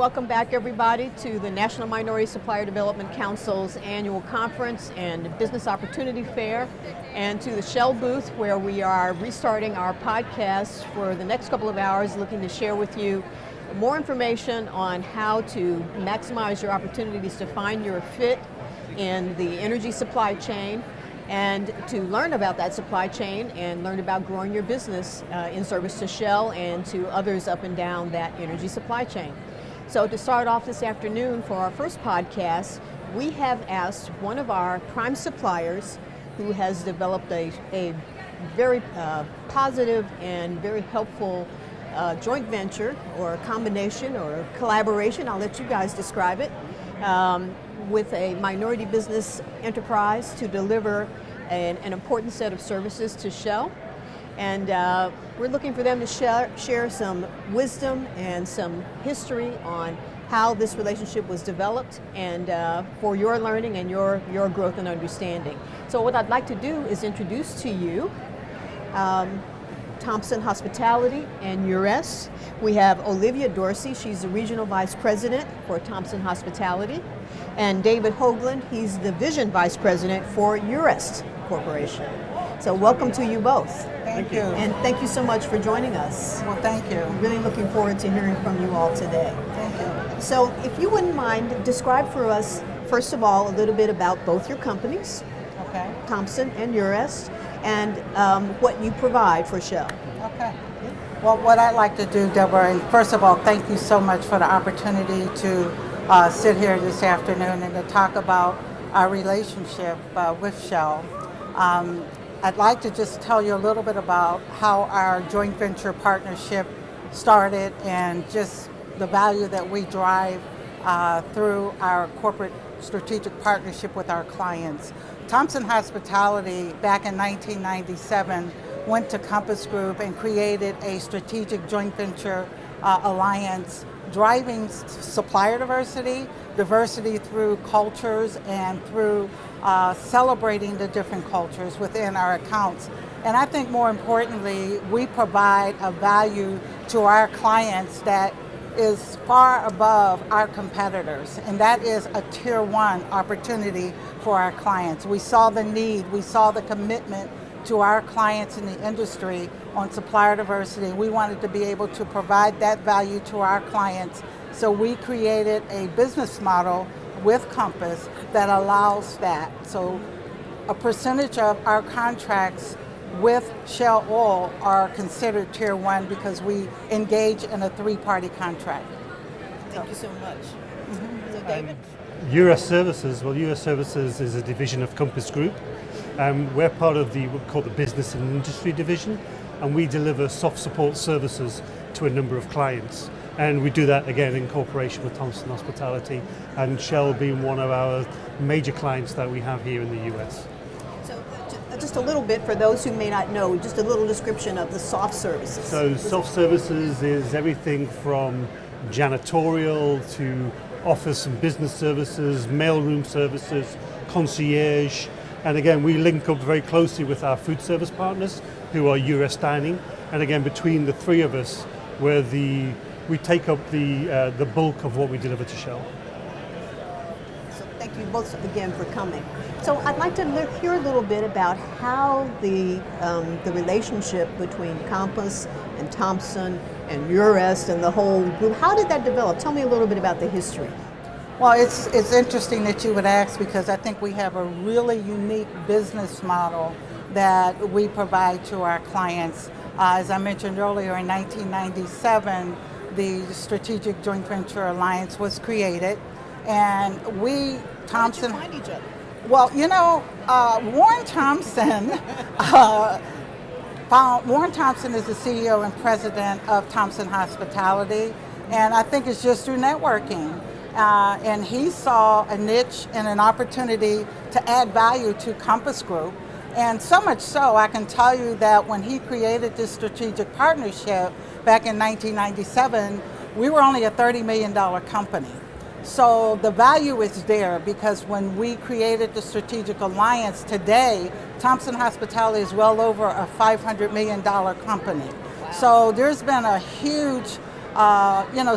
welcome back everybody to the National Minority Supplier Development Council's annual conference and business opportunity fair, and to the Shell booth where we are restarting our podcast for the next couple of hours, looking to share with you more information on how to maximize your opportunities to find your fit in the energy supply chain, and to learn about that supply chain and learn about growing your business in service to Shell and to others up and down that energy supply chain. So to start off this afternoon for our first podcast, we have asked one of our prime suppliers who has developed a very positive and very helpful joint venture or a combination or a collaboration, I'll let you guys describe it, with a minority business enterprise to deliver an important set of services to Shell. And we're looking for them to share some wisdom and some history on how this relationship was developed, and for your learning and your growth and understanding. So what I'd like to do is introduce to you Thompson Hospitality and UREST. We have Olivia Dorsey, she's the Regional Vice President for Thompson Hospitality, and David Hoagland, he's the Division Vice President for UREST Corporation. So welcome to you both. Thank you. And thank you so much for joining us. Well, thank you. Really looking forward to hearing from you all today. Thank you. So if you wouldn't mind, describe for us, first of all, a little bit about both your companies, Okay. Thompson and UREST, and what you provide for Shell. Okay. Well, what I'd like to do, Deborah, and first of all, thank you so much for the opportunity to sit here this afternoon and to talk about our relationship with Shell. I'd like to just tell you a little bit about how our joint venture partnership started and just the value that we drive through our corporate strategic partnership with our clients. Thompson Hospitality, back in 1997, went to Compass Group and created a strategic joint venture alliance driving supplier diversity through cultures and through celebrating the different cultures within our accounts. And I think more importantly, we provide a value to our clients that is far above our competitors, and that is a tier one opportunity for our clients. We saw the need, we saw the commitment to our clients in the industry on supplier diversity. We wanted to be able to provide that value to our clients, so we created a business model with Compass that allows that. So a percentage of our contracts with Shell Oil are considered tier one because we engage in a three-party contract. Thank you so much. So David? UREST Services, well, UREST Services is a division of Compass Group. We're part of what we call the Business and Industry Division, and we deliver soft support services to a number of clients. And we do that again in cooperation with Thompson Hospitality, and Shell being one of our major clients that we have here in the US. So just a little bit for those who may not know, just a little description of the soft services. So soft services is everything from janitorial to office and business services, mailroom services, concierge. And again, we link up very closely with our food service partners who are UREST Dining. And again, between the three of us, we take up the bulk of what we deliver to Shell. So thank you both again for coming. So I'd like to hear a little bit about how the relationship between Compass and Thompson and UREST and the whole group, how did that develop? Tell me a little bit about the history. Well, it's interesting that you would ask, because I think we have a really unique business model that we provide to our clients. As I mentioned earlier, in 1997, the Strategic Joint Venture Alliance was created, and Thompson. How did you find each other? Well, Warren Thompson. Warren Thompson is the CEO and president of Thompson Hospitality, and I think it's just through networking. And he saw a niche and an opportunity to add value to Compass Group. And so much so, I can tell you that when he created this strategic partnership back in 1997, we were only a $30 million company. So the value is there, because when we created the strategic alliance today, Thompson Hospitality is well over a $500 million company. Wow. So there's been a huge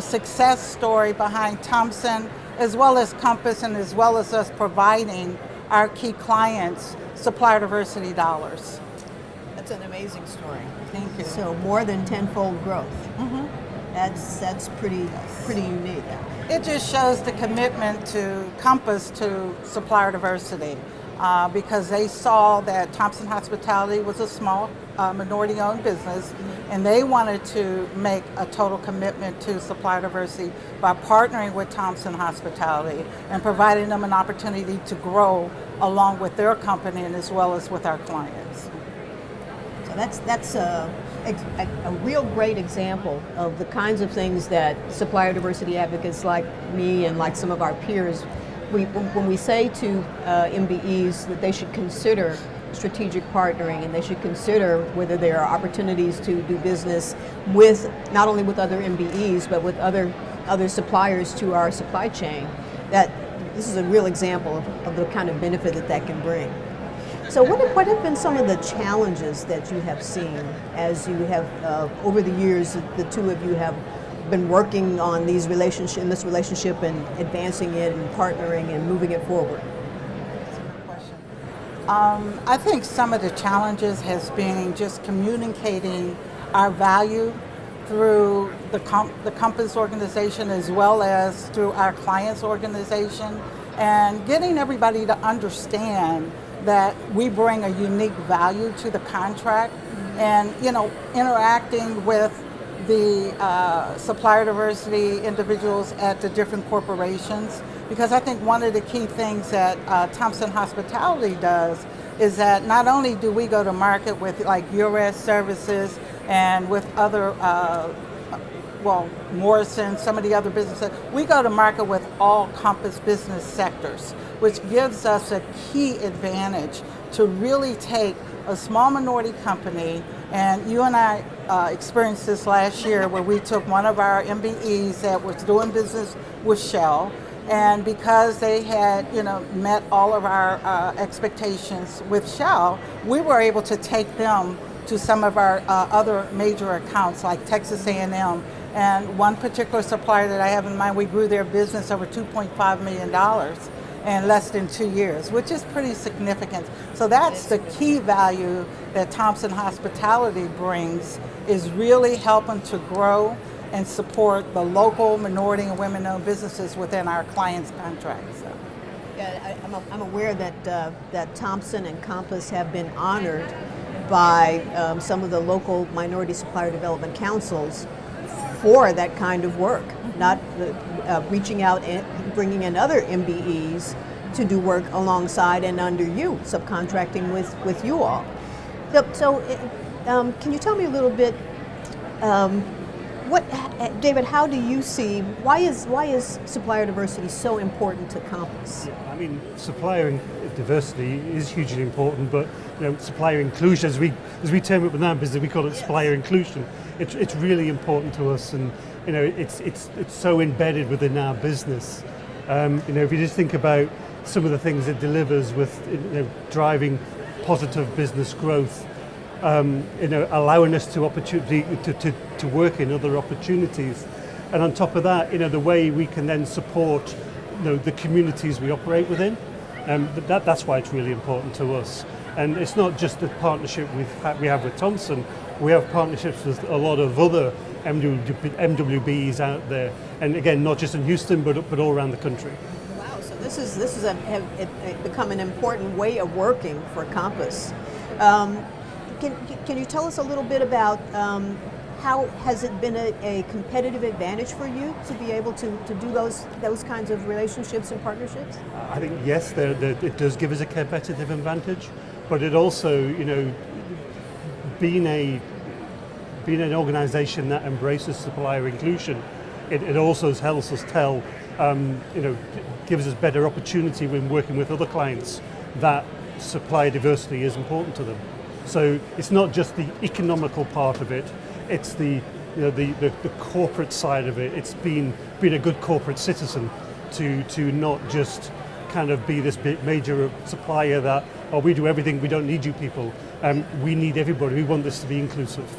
success story behind Thompson, as well as Compass, and as well as us providing our key clients supplier diversity dollars. That's an amazing story. Thank you. So more than tenfold growth. That's pretty unique. It just shows the commitment to Compass to supplier diversity because they saw that Thompson Hospitality was a small minority-owned business, and they wanted to make a total commitment to supplier diversity by partnering with Thompson Hospitality and providing them an opportunity to grow along with their company and as well as with our clients. So that's a real great example of the kinds of things that supplier diversity advocates like me and like some of our peers, when we say to MBEs that they should consider strategic partnering and they should consider whether there are opportunities to do business with not only with other MBEs but with other suppliers to our supply chain, that this is a real example of the kind of benefit that can bring. So what have been some of the challenges that you have seen as you have, over the years, the two of you have been working on this relationship and advancing it and partnering and moving it forward? I think some of the challenges has been just communicating our value through the Compass organization as well as through our clients organization, and getting everybody to understand that we bring a unique value to the contract, and interacting with the supplier diversity individuals at the different corporations, because I think one of the key things that Thompson Hospitality does is that not only do we go to market with like URS services and with other Morrison, some of the other businesses, we go to market with all Compass business sectors, which gives us a key advantage to really take a small minority company, and you and I experienced this last year where we took one of our MBEs that was doing business with Shell, and because they had met all of our expectations with Shell, we were able to take them to some of our other major accounts like Texas A&M, and one particular supplier that I have in mind, we grew their business over $2.5 million in less than 2 years, which is pretty significant. So that's the key value that Thompson Hospitality brings, is really helping to grow and support the local minority and women-owned businesses within our clients' contracts. So. Yeah, I'm aware that Thompson and Compass have been honored by some of the local minority supplier development councils for that kind of work, not reaching out and bringing in other MBEs to do work alongside and under you, subcontracting with you all. So can you tell me a little bit, David, how do you see, why is supplier diversity so important to Compass? I mean, supplier diversity is hugely important, but supplier inclusion, as we term it within our business, we call it supplier inclusion. It's really important to us, and it's so embedded within our business. If you just think about some of the things it delivers with driving positive business growth, allowing us to opportunity to work in other opportunities, and on top of that, the way we can then support the communities we operate within. That's why it's really important to us. And it's not just the partnership we have with Thompson. We have partnerships with a lot of other MWBs out there, and again, not just in Houston, but all around the country. Wow! So this has become an important way of working for Compass. Can you tell us a little bit about how has it been a competitive advantage for you to be able to do those kinds of relationships and partnerships? I think yes, it does give us a competitive advantage, but it also, being an organisation that embraces supplier inclusion, it also helps us tell, gives us better opportunity when working with other clients that supplier diversity is important to them. So it's not just the economical part of it; it's the corporate side of it. It's being a good corporate citizen to not just kind of be this big major supplier that, oh, we do everything, we don't need you people. We need everybody. We want this to be inclusive.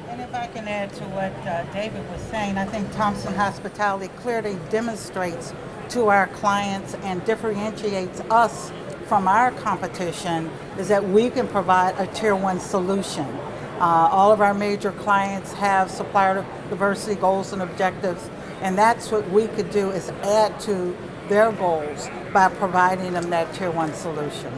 And if I can add to what David was saying. I think Thompson Hospitality clearly demonstrates to our clients and differentiates us from our competition is that we can provide a tier one solution. All of our major clients have supplier diversity goals and objectives, and that's what we could do is add to their goals by providing them that tier one solution.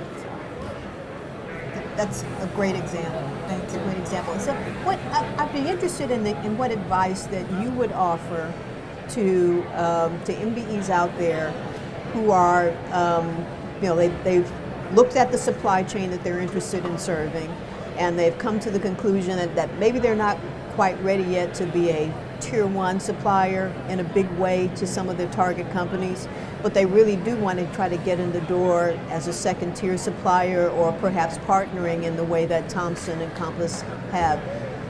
That's a great example. That's a great example. So, I'd be interested in what advice that you would offer to MBEs out there who are, they've looked at the supply chain that they're interested in serving, and they've come to the conclusion that maybe they're not quite ready yet to be a tier one supplier in a big way to some of their target companies, but they really do want to try to get in the door as a second tier supplier or perhaps partnering in the way that Thompson and Compass have.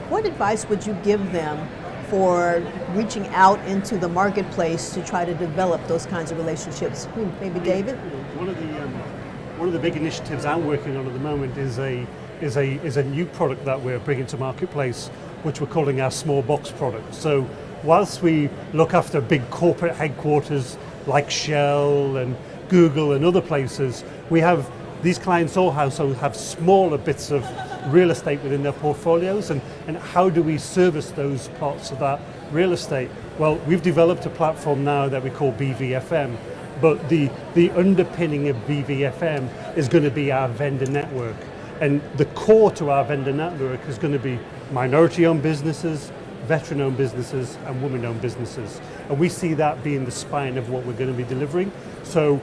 What advice would you give them for reaching out into the marketplace to try to develop those kinds of relationships? Maybe David? One of the big initiatives I'm working on at the moment is a new product that we're bringing to marketplace, which we're calling our small box product. So whilst we look after big corporate headquarters like Shell and Google and other places, we have these clients all have smaller bits of real estate within their portfolios, and how do we service those parts of that real estate? Well, we've developed a platform now that we call BVFM, but the underpinning of BVFM is going to be our vendor network. And the core to our vendor network is going to be minority-owned businesses, veteran-owned businesses, and women-owned businesses. And we see that being the spine of what we're going to be delivering. So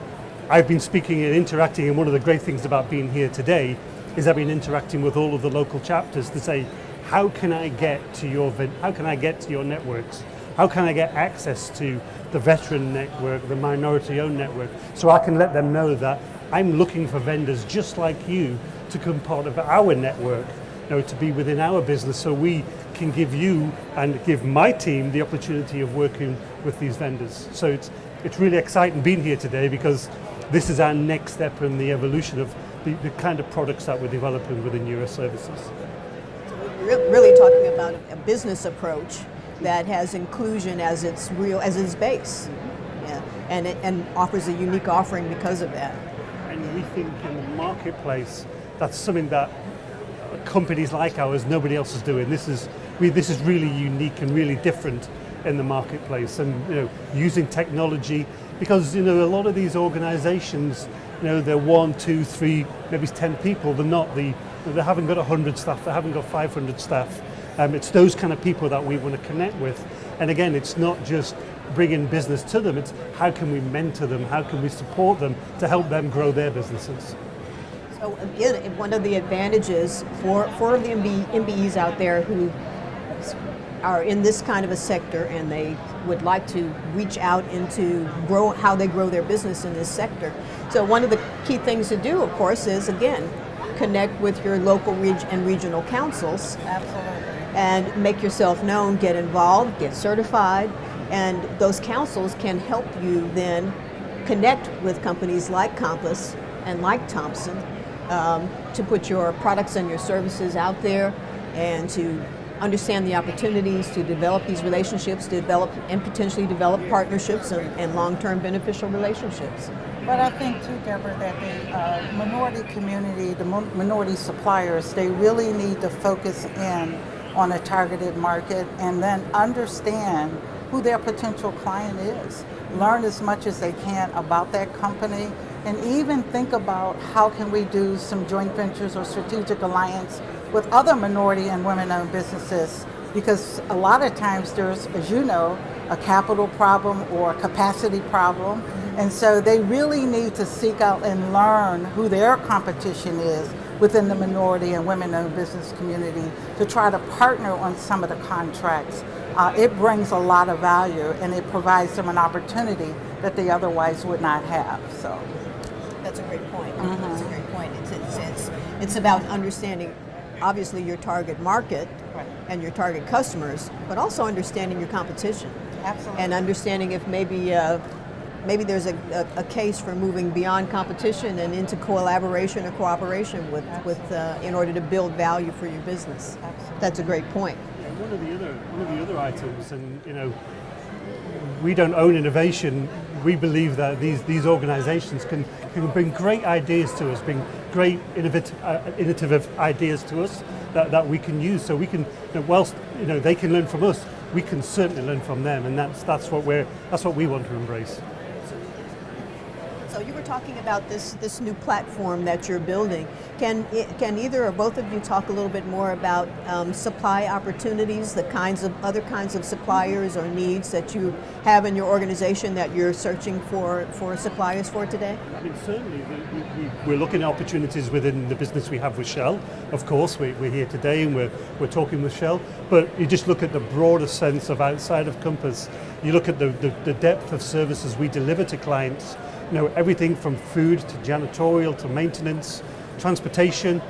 I've been speaking and interacting, and one of the great things about being here today is I've been interacting with all of the local chapters to say, how can I get to your networks? How can I get access to the veteran network, the minority-owned network, so I can let them know that I'm looking for vendors just like you to become part of our network, to be within our business, so we can give you and give my team the opportunity of working with these vendors. So it's really exciting being here today, because this is our next step in the evolution of the kind of products that we're developing within US Services. So we're really talking about a business approach that has inclusion as its base, yeah, and offers a unique offering because of that. And we think in the marketplace, that's something that companies like ours, nobody else is doing. This is really unique and really different in the marketplace, and using technology, because a lot of these organizations, they're 1, 2, 3, maybe 10 people. They haven't got 100 staff, they haven't got 500 staff. It's those kind of people that we want to connect with. And again, it's not just bringing business to them, it's how can we mentor them, how can we support them to help them grow their businesses. So again, one of the advantages for the MBEs out there who are in this kind of a sector and they would like to reach out into how they grow their business in this sector. So one of the key things to do, of course, is again, connect with your local and regional councils. Absolutely. And make yourself known, get involved, get certified, and those councils can help you then connect with companies like Compass and like Thompson to put your products and your services out there and to understand the opportunities to develop these relationships, and potentially develop partnerships and long-term beneficial relationships. But I think too, Deborah, that the minority community, the minority suppliers, they really need to focus in on a targeted market and then understand who their potential client is. Learn as much as they can about that company, and even think about how can we do some joint ventures or strategic alliance with other minority and women-owned businesses, because a lot of times there's, as you know, a capital problem or a capacity problem, and so they really need to seek out and learn who their competition is within the minority and women-owned business community to try to partner on some of the contracts. It brings a lot of value, and it provides them an opportunity that they otherwise would not have. So that's a great point. That's a great point. It's about understanding, obviously, your target market, right, and your target customers, but also understanding your competition. Absolutely. And understanding if maybe there's a case for moving beyond competition and into collaboration or cooperation with in order to build value for your business. Absolutely. That's a great point. one of the other items, and we don't own innovation. We believe that these organizations can bring great ideas to us, bring great innovative ideas to us that we can use. So we can, whilst they can learn from us, we can certainly learn from them, and that's what we want to embrace. So you were talking about this new platform that you're building. Can either or both of you talk a little bit more about supply opportunities, the other kinds of suppliers or needs that you have in your organization that you're searching for suppliers for today? I mean, certainly we're looking at opportunities within the business we have with Shell. Of course, we're here today and we're talking with Shell. But you just look at the broader sense of outside of Compass. You look at the depth of services we deliver to clients. Everything from food to janitorial to maintenance, transportation.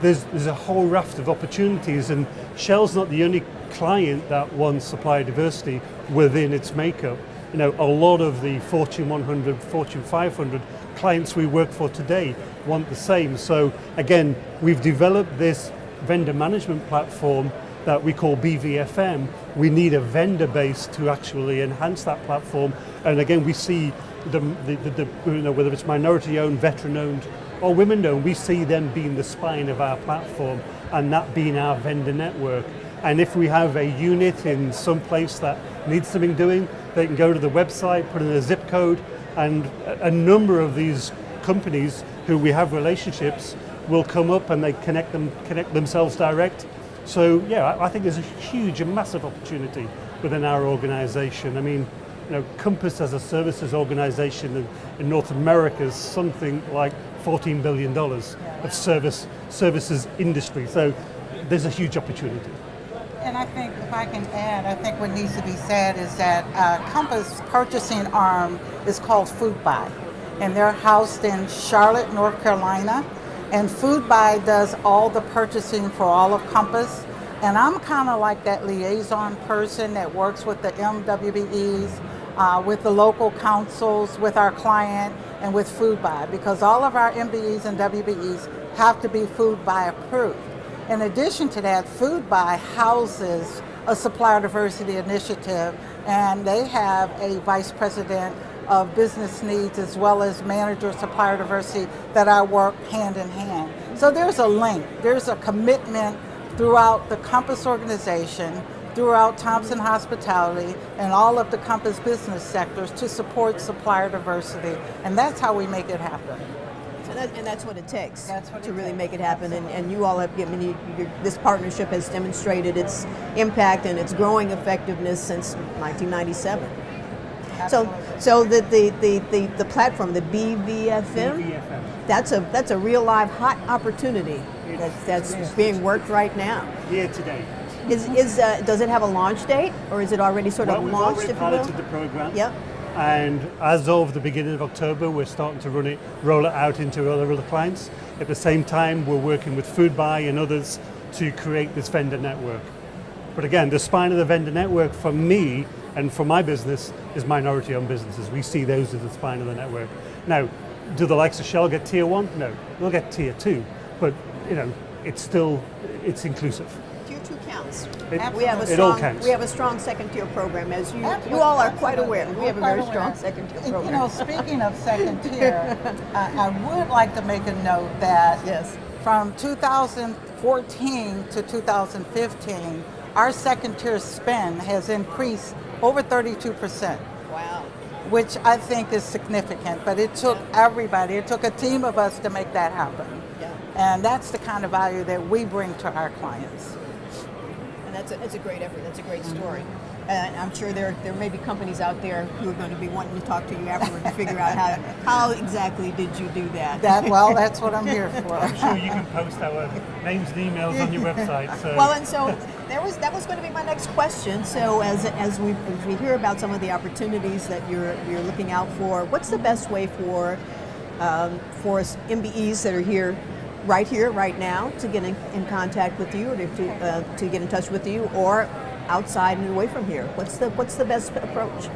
There's a whole raft of opportunities, and Shell's not the only client that wants supplier diversity within its makeup. A lot of the Fortune 100, Fortune 500 clients we work for today want the same. So again, we've developed this vendor management platform that we call BVFM. We need a vendor base to actually enhance that platform. And again, we see whether it's minority-owned, veteran-owned, or women-owned, we see them being the spine of our platform, and that being our vendor network. And if we have a unit in some place that needs something doing, they can go to the website, put in a zip code, and a number of these companies who we have relationships will come up and they connect themselves direct. So yeah, I think there's a huge and massive opportunity within our organization. I mean, Compass as a services organization in North America is something like $14 billion of services industry. So there's a huge opportunity. And I think, if I can add, I think what needs to be said is that Compass purchasing arm is called Foodbuy, and they're housed in Charlotte, North Carolina. And Foodbuy does all the purchasing for all of Compass. And I'm kind of like that liaison person that works with the MWBEs, with the local councils, with our client, and with Foodbuy, because all of our MBEs and WBEs have to be Foodbuy approved. In addition to that, Foodbuy houses a supplier diversity initiative, and they have a vice president of business needs as well as manager of supplier diversity that I work hand in hand. So there's a link, there's a commitment throughout the Compass organization, throughout Thompson Hospitality, and all of the Compass business sectors to support supplier diversity, and that's how we make it happen. And that's what it takes to really make it happen. And you all have, this partnership has demonstrated its impact and its growing effectiveness since 1997. Absolutely. So the platform, the BVFM, that's a real live hot opportunity that's being worked right now. Year to date. Does it have a launch date, or is it already sort of launched? We've already piloted the program. Yep. And as of the beginning of October, we're starting to roll it out into other clients. At the same time, we're working with Foodbuy and others to create this vendor network. But again, the spine of the vendor network for me and for my business is minority-owned businesses. We see those as the spine of the network. Now, do the likes of Shell get tier 1? No, they'll get tier 2. But it's inclusive. Tier 2 counts. It all counts. We have a strong second tier program, as you all are quite aware. We have a very strong second tier program. Speaking of second tier, I would like to make a note that from 2014 to 2015, our second tier spend has increased over 32%. Wow. Which I think is significant, but it took everybody, it took a team of us to make that happen. Yeah. And that's the kind of value that we bring to our clients. And that's a great effort, that's a great story. And I'm sure there may be companies out there who are going to be wanting to talk to you afterward to figure out how exactly did you do that. That's what I'm here for. I'm sure you can post our names and emails on your website. So. Well, and so that was going to be my next question. So as we hear about some of the opportunities that you're looking out for, what's the best way for MBEs that are right now to get in contact with you, or to get in touch with you, or outside and away from here? What's the best approach?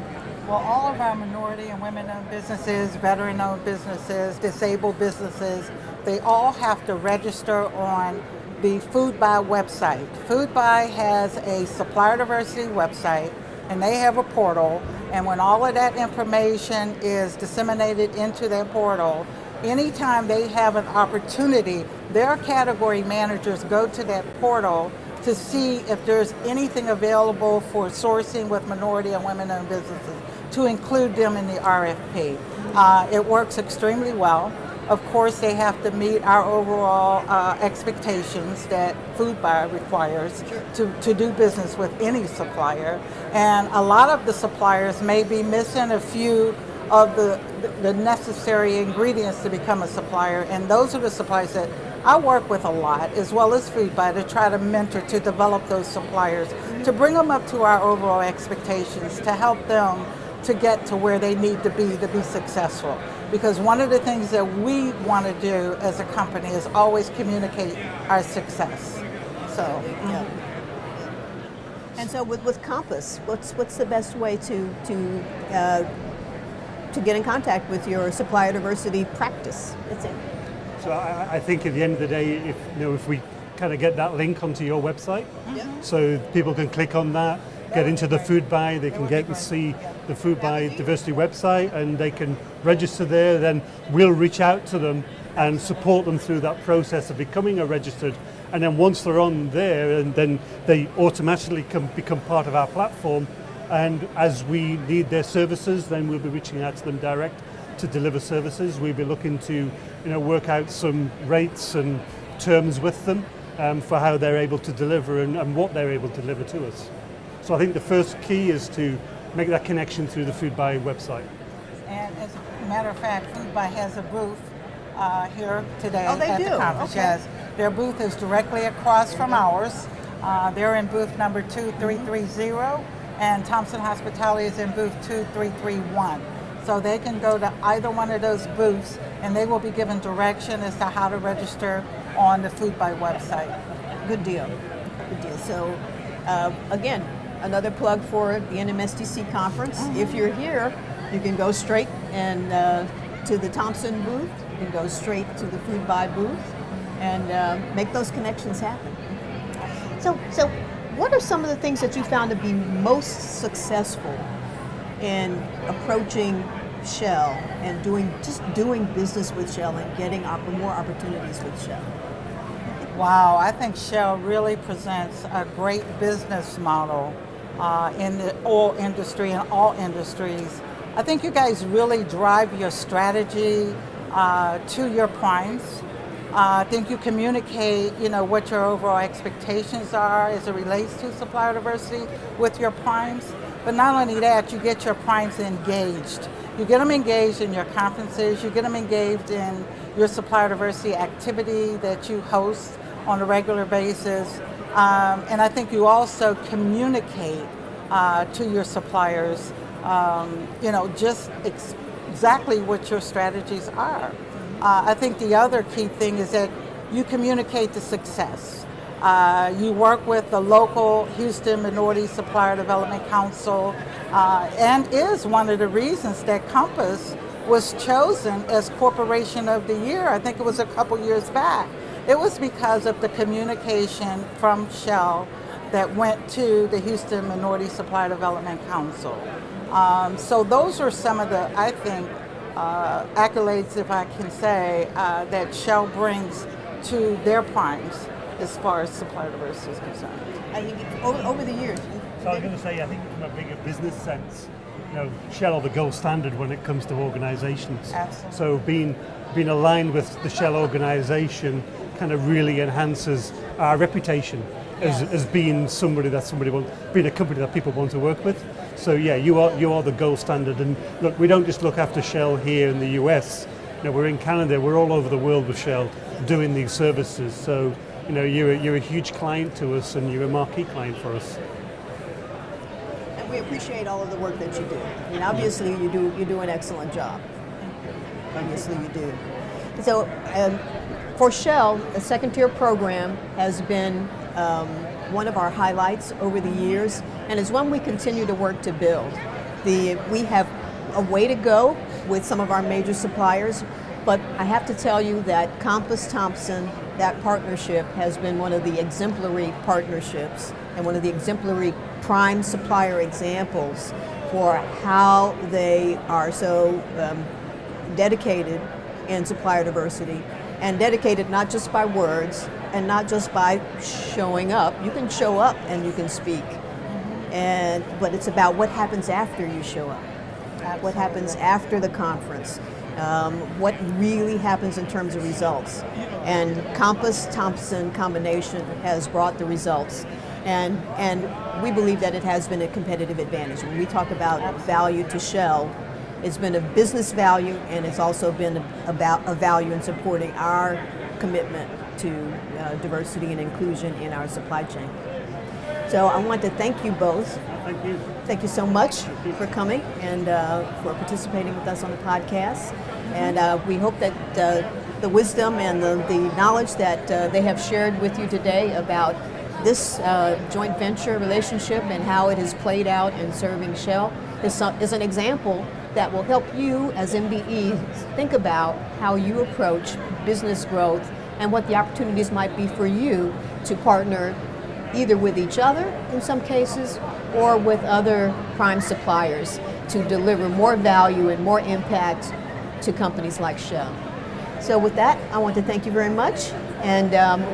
Well, all of our minority and women-owned businesses, veteran-owned businesses, disabled businesses, they all have to register on the FoodBuy website. FoodBuy has a supplier diversity website, and they have a portal, and when all of that information is disseminated into their portal, anytime they have an opportunity, their category managers go to that portal to see if there's anything available for sourcing with minority and women-owned businesses to include them in the RFP. It works extremely well. Of course, they have to meet our overall expectations that FoodBuy requires to do business with any supplier. And a lot of the suppliers may be missing a few of the necessary ingredients to become a supplier, and those are the suppliers that I work with a lot, as well as FoodBuy, to try to mentor, to develop those suppliers, to bring them up to our overall expectations, to help them to get to where they need to be successful. Because one of the things that we want to do as a company is always communicate our success. So, Yeah. And so with Compass, what's the best way to get in contact with your supplier diversity practice? That's it. So I think at the end of the day, if we kind of get that link onto your website, so people can click on that, get into the FoodBuy, they can get and see the FoodBuy diversity website, and they can register there. Then we'll reach out to them and support them through that process of becoming a registered. And then once they're on there, and then they automatically become part of our platform. And as we need their services, then we'll be reaching out to them direct to deliver services. We'll be looking to, work out some rates and terms with them for how they're able to deliver and what they're able to deliver to us. So I think the first key is to make that connection through the FoodBuy website. and as a matter of fact, FoodBuy has a booth here today Oh, they at do? the conference. Okay. Yes, their booth is directly across from ours. They're in booth number 2330, and Thompson Hospitality is in booth 2331. So they can go to either one of those booths, and they will be given direction as to how to register on the FoodBuy website. Good deal. Good deal. So, again, another plug for the NMSDC conference. If you're here, you can go straight and to the Thompson booth. You can go straight to the FoodBuy booth and make those connections happen. So, what are some of the things that you found to be most successful in approaching Shell and doing business with Shell and getting more opportunities with Shell? Wow, I think Shell really presents a great business model in the oil industry and all industries. I think you guys really drive your strategy to your primes. I think you communicate, what your overall expectations are as it relates to supplier diversity with your primes. But not only that, you get your primes engaged. You get them engaged in your conferences, you get them engaged in your supplier diversity activity that you host on a regular basis. And I think you communicate to your suppliers, just exactly what your strategies are. I think the other key thing is that you communicate the success. You work with the local Houston Minority Supplier Development Council, and is one of the reasons that Compass was chosen as Corporation of the Year. I think it was a couple years back. It was because of the communication from Shell that went to the Houston Minority Supplier Development Council. So those are some of the, I think, accolades, if I can say, that Shell brings to their primes as far as supplier diversity is concerned. I think over the years. So I was going to say, I think from a bigger business sense, Shell are the gold standard when it comes to organizations. Absolutely. So being aligned with the Shell organization kind of really enhances our reputation as being being a company that people want to work with. So yeah, you are the gold standard. And look, we don't just look after Shell here in the US. We're in Canada. We're all over the world with Shell doing these services. So you're a huge client to us, and you're a marquee client for us. And we appreciate all of the work that you do. I mean, obviously you do an excellent job. Obviously you do. So for Shell, the second tier program has been one of our highlights over the years, and is one we continue to work to build. We have a way to go with some of our major suppliers, but I have to tell you that Compass Thompson that partnership has been one of the exemplary partnerships and one of the exemplary prime supplier examples for how they are so dedicated in supplier diversity, and dedicated not just by words and not just by showing up. You can show up and you can speak, but it's about what happens after you show up. Absolutely. What happens after the conference, what really happens in terms of results. And Compass-Thompson combination has brought the results. And we believe that it has been a competitive advantage. When we talk about value to Shell, it's been a business value, and it's also been about a value in supporting our commitment to diversity and inclusion in our supply chain. So I want to thank you both. Thank you. Thank you so much for coming and for participating with us on the podcast. And we hope that the wisdom and the knowledge that they have shared with you today about this joint venture relationship and how it has played out in serving Shell is an example that will help you as MBE think about how you approach business growth and what the opportunities might be for you to partner either with each other in some cases or with other prime suppliers to deliver more value and more impact to companies like Shell. So with that, I want to thank you very much, and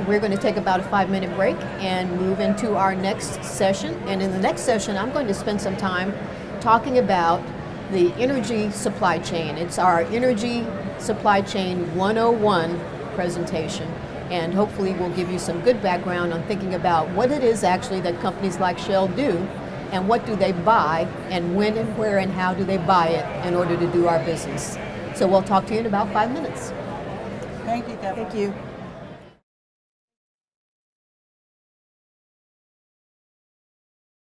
we're going to take about a 5-minute break and move into our next session. And in the next session, I'm going to spend some time talking about the energy supply chain. It's our Energy Supply Chain 101 presentation, and hopefully we'll give you some good background on thinking about what it is actually that companies like Shell do, and what do they buy, and when and where and how do they buy it in order to do our business. So we'll talk to you in about 5 minutes. Thank you, Deborah. Thank you.